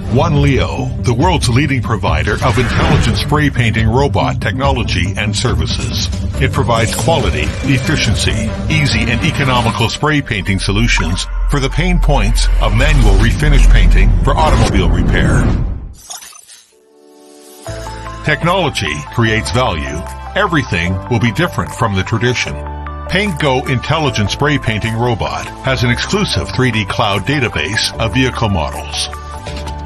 OneLeo, the world's leading provider of intelligent spray painting robot technology and services. It provides quality, efficiency, easy and economical spray painting solutions for the pain points of manual refinish painting for automobile repair. Technology creates value. Everything will be different from the tradition. PaintGo Intelligent Spray Painting Robot has an exclusive 3D cloud database of vehicle models,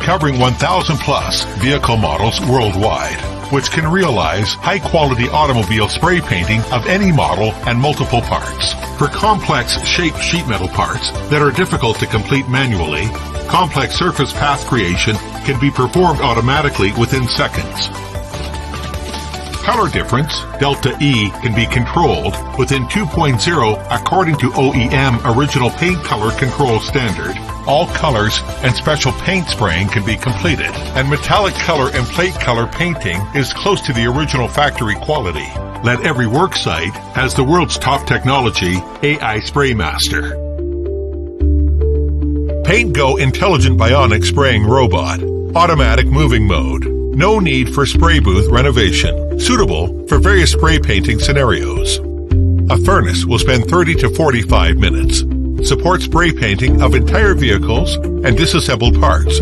covering 1,000 plus vehicle models worldwide, which can realize high-quality automobile spray painting of any model and multiple parts. For complex shaped sheet metal parts that are difficult to complete manually, complex surface path creation can be performed automatically within seconds. Color difference, delta E, can be controlled within 2.0 according to OEM Original Paint Color Control Standard. All colors and special paint spraying can be completed, and metallic color and plate color painting is close to the original factory quality. Let every work site has the world's top technology, AI Spray Master. PaintGo Intelligent Bionic Spraying Robot, Automatic Moving Mode. No need for spray booth renovation. Suitable for various spray painting scenarios. A furnace will spend 30 to 45 minutes. Supports spray painting of entire vehicles and disassembled parts,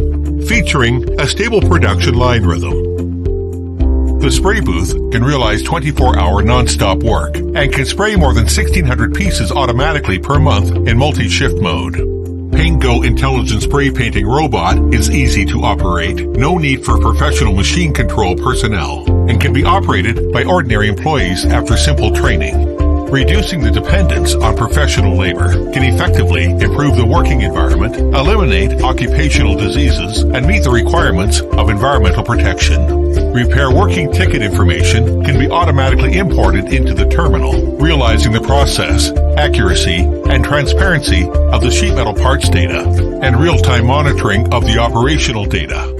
featuring a stable production line rhythm. The spray booth can realize 24-hour non-stop work and can spray more than 1,600 pieces automatically per month in multi-shift mode. PaintGo Intelligent Spray Painting Robot is easy to operate, no need for professional machine control personnel, and can be operated by ordinary employees after simple training. Reducing the dependence on professional labor can effectively improve the working environment, eliminate occupational diseases, and meet the requirements of environmental protection. Repair working ticket information can be automatically imported into the terminal, realizing the process, accuracy, and transparency of the sheet metal parts data, and real-time monitoring of the operational data.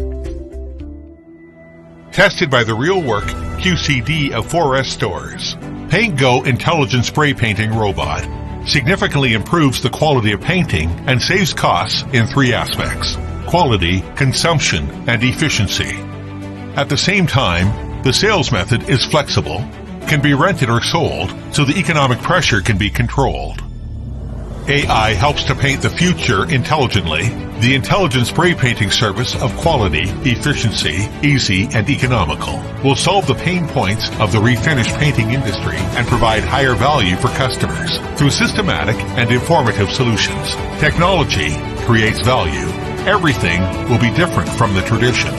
Tested by the rework QCD of 4S stores, PaintGo Intelligent Spray Painting Robot significantly improves the quality of painting and saves costs in 3 aspects: quality, consumption, and efficiency. At the same time, the sales method is flexible, can be rented or sold, so the economic pressure can be controlled. AI helps to paint the future intelligently. The intelligent spray painting service of quality, efficiency, easy, and economical will solve the pain points of the refinish painting industry and provide higher value for customers through systematic and informative solutions. Technology creates value. Everything will be different from the tradition.